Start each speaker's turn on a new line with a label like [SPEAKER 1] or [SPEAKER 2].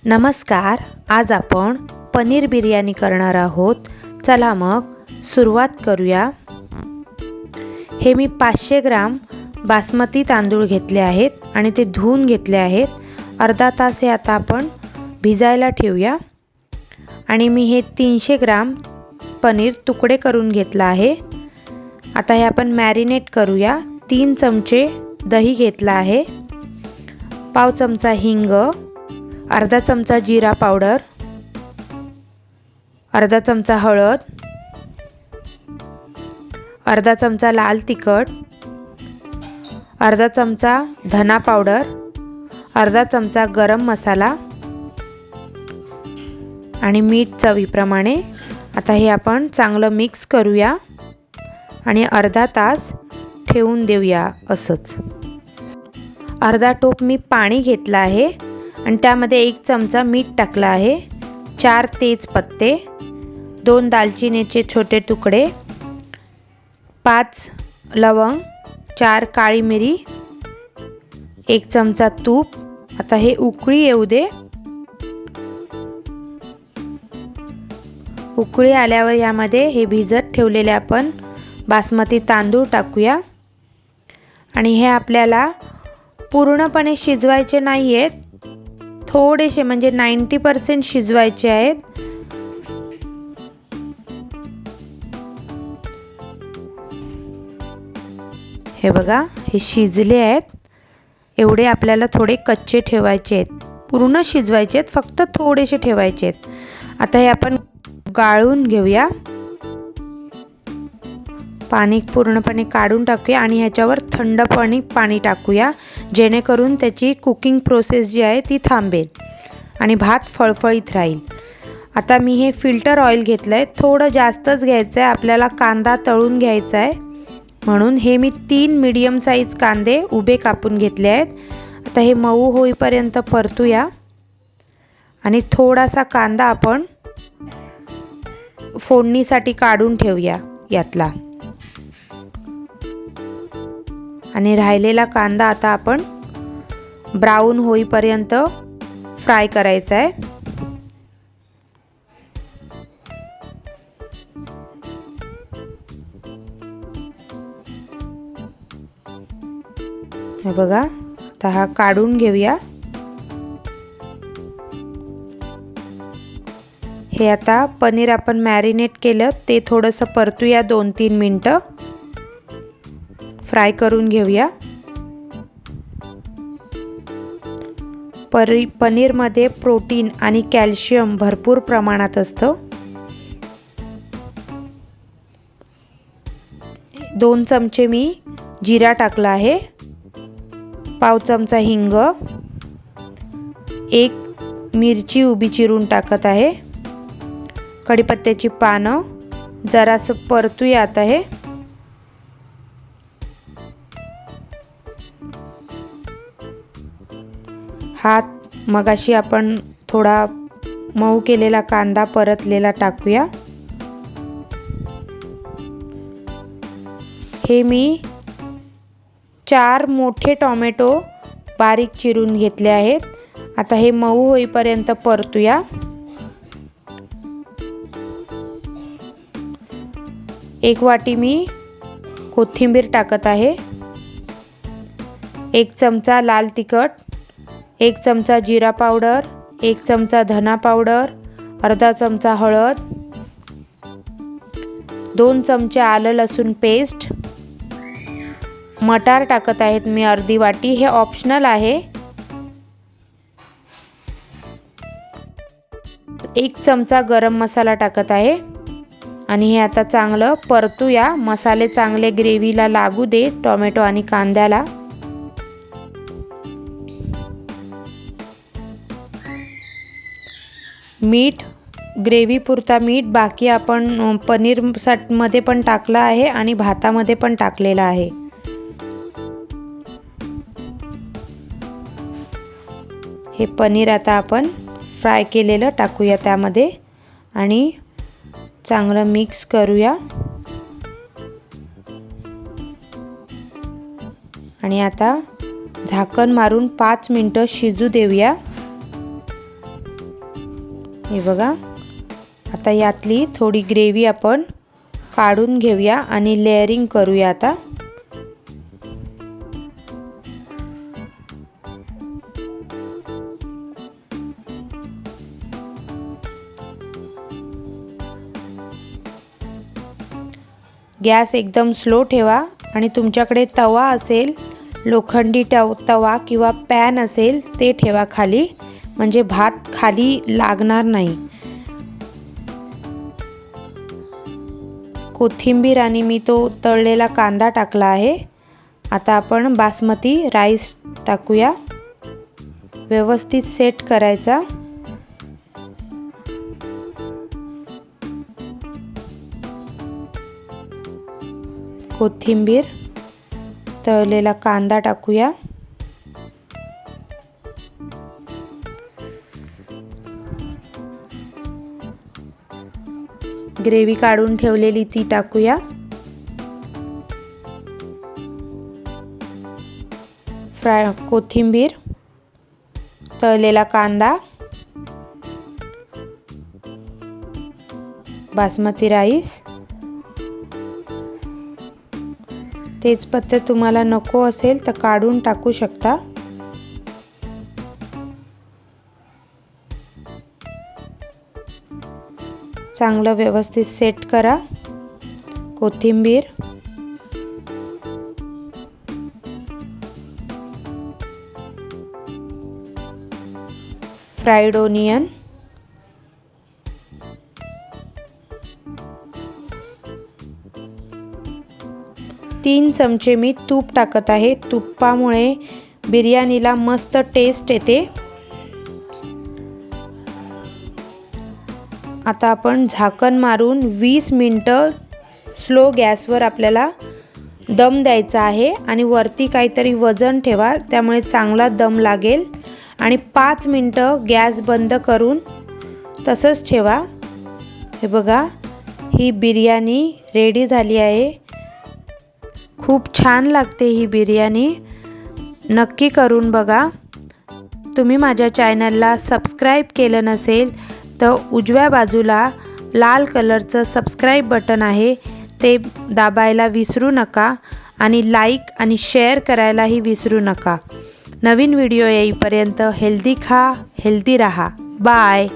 [SPEAKER 1] नमस्कार, आज आपण पनीर बिर्याणी करणार आहोत। चला मग सुरुवात करूया। हे मी 500 ग्राम बासमती तांदूळ घेतले आहेत आणि ते धुवून घेतले आहेत। अर्धा तास हे आता आपण भिजायला ठेवूया। आणि मी हे 300 ग्राम पनीर तुकडे करून घेतला आहे। आता हे आपण मॅरिनेट करूया। 3 चमचे दही घेतला आहे, पाव चमचा हिंग, अर्धा चमचा जीरा पावडर, अर्धा चमचा हळद, अर्धा चमचा लाल तिखट, अर्धा चमचा धना पावडर, अर्धा चमचा गरम मसाला आणि मीठ चवीप्रमाणे। आता हे आपण चांगलं मिक्स करूया आणि अर्धा तास ठेवून देऊया असंच। अर्धा टोप मी पाणी घेतलं आहे आणि त्यामध्ये 1 चमचा मीठ टाकला आहे, 4 तेजपत्ते, 2 दालचिनीचे छोटे तुकडे, 5 लवंग, 4 काळी मिरी, 1 चमचा तूप। आता हे उकळी येऊ दे। उकळी आल्यावर यामध्ये हे भिजत ठेवलेले आपण बासमती तांदूळ टाकूया आणि हे आपल्याला पूर्णपणे शिजवायचे नाही आहेत, थोडेसे म्हणजे 90% शिजवायचे आहेत। हे बघा, हे शिजले आहेत। एवढे आपल्याला थोडे कच्चे ठेवायचे आहेत, पूर्ण शिजवायचे आहेत, फक्त थोडेसे ठेवायचे आहेत। आता हे आपण गाळून घेऊया, पाणी पूर्णपणे काढून टाकूया आणि ह्याच्यावर थंड पाणी टाकूया, जेणेकरून त्याची कुकिंग प्रोसेस जी आहे ती थांबेल आणि भात फळफळीत राहील। आता मी हे फिल्टर ऑइल घेतलं आहे, थोडं जास्तच घ्यायचं आहे, आपल्याला कांदा तळून घ्यायचा आहे म्हणून। हे मी 3 मीडियम साईज कांदे उभे कापून घेतले आहेत। आता हे मऊ होईपर्यंत परतूया आणि थोडासा कांदा आपण फोडणीसाठी काढून ठेवूया यातला। आणि राहिलेला कांदा आता आपण ब्राऊन होईपर्यंत फ्राय करायचा आहे। हे बघा, आता हा काढून घेऊया। हे आता पनीर आपण मॅरिनेट केलं ते थोडंसं परतूया, 2-3 मिनटं फ्राय करून घेऊया। पनीरमध्ये प्रोटीन आणि कॅल्शियम भरपूर प्रमाणात असतं। 2 चमचे मी जिरा टाकला आहे, पाव चमचा हिंग, 1 मिरची उभी चिरून टाकत आहे, कढीपत्त्याची पानं, जरासं परतूया आता हे। हात मगाशी आपण थोडा मऊ केलेला कांदा परतलेला टाकूया। हे मी 4 मोठे टोमॅटो बारीक चिरून घेतले आहेत। आता हे मऊ होईपर्यंत परतूया। 1 वाटी मी कोथिंबीर टाकत आहे, 1 चमचा लाल तिखट, 1 चमचा जीरा पावडर, 1 चमचा धना पावडर, अर्धा चमचा हळद, 2 चमचे आलं लसूण पेस्ट, मटार टाकत आहेत मी अर्धी वाटी, हे ऑप्शनल आहे, 1 चमचा गरम मसाला टाकत आहे आणि हे आता चांगलं परतूया। मसाले चांगले ग्रेव्हीला लागू दे, टोमॅटो आणि कांद्याला। मीठ ग्रेव्ही पुरता मीठ, बाकी आपण पनीर मध्ये पण टाकलं आहे आणि भातामध्ये पण टाकलेला आहे। हे पनीर आता आपण फ्राय केलेलं टाकूया त्यामध्ये आणि चांगलं मिक्स करूया। आणि आता झाकण मारून 5 मिनिटं शिजू देऊया। हे बघा, आता यातली थोडी ग्रेव्ही आपण काढून घेऊया आणि लेयरिंग करूया आता। गॅस एकदम स्लो ठेवा आणि तुमच्याकडे तवा असेल, लोखंडी तवा किंवा पॅन असेल ते ठेवा खाली, म्हणजे भात खाली लागणार नाही। कोथिंबीर आणि मी तो तळलेला कांदा टाकला आहे। आता आपण बासमती राईस टाकूया, व्यवस्थित सेट करायचा। कोथिंबीर, तळलेला कांदा टाकूया। ग्रेव्ही काढून ठेवलेली ती टाकूया। कोथिंबीर, तळलेला कांदा, बासमती राईस। तेजपत्ता तुम्हाला नको असेल तर काढून टाकू शकता। चांगलं व्यवस्थित सेट करा। कोथिंबीर, फ्राईड ओनियन, तीन चमचे मी तूप टाकत आहे। तुपामुळे बिर्याणीला मस्त टेस्ट येते। आता आपण झाकण मारून 20 मिनिटं स्लो गॅसवर आपल्याला दम द्यायचा आहे आणि वरती काहीतरी वजन ठेवा, त्यामुळे चांगला दम लागेल। आणि 5 मिनिटं गॅस बंद करून तसंच ठेवा। हे बघा, ही बिर्याणी रेडी झाली आहे। खूप छान लागते ही बिर्याणी, नक्की करून बघा। तुम्ही माझ्या चॅनलला सबस्क्राईब केलं नसेल तर उजव्या बाजूला लाल कलरचं सबस्क्राईब बटन आहे, ते दाबायला विसरू नका आणि लाईक आणि शेअर करायलाही विसरू नका। नवीन व्हिडिओ येईपर्यंत हेल्दी खा, हेल्दी रहा। बाय।